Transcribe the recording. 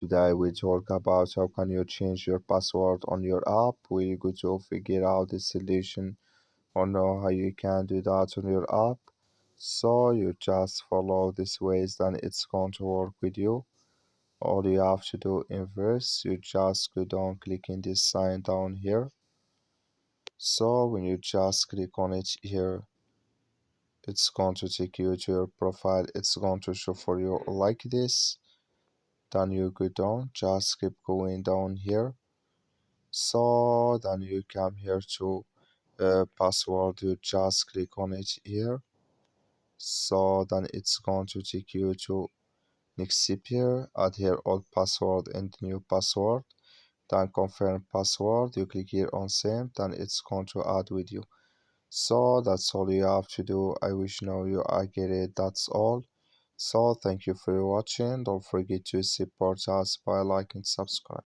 Today we talk about how can you change your password on your app. We're going to figure out the solution or know how you can do that on your app. So you just follow this ways, then it's going to work with you. All you have to do in first, you just go down, click in this sign down here. So when you just click on it here, it's going to take you to your profile. It's going to show for you like this. Then you go down, just keep going down here. So then you come here to password, you just click on it here. So then it's going to take you to next step here, add here old password and new password. Then confirm password, you click here on same, then it's going to add with you. So that's all you have to do. I wish now you are get it. That's all. So thank you for watching. Don't forget to support us by like and subscribe.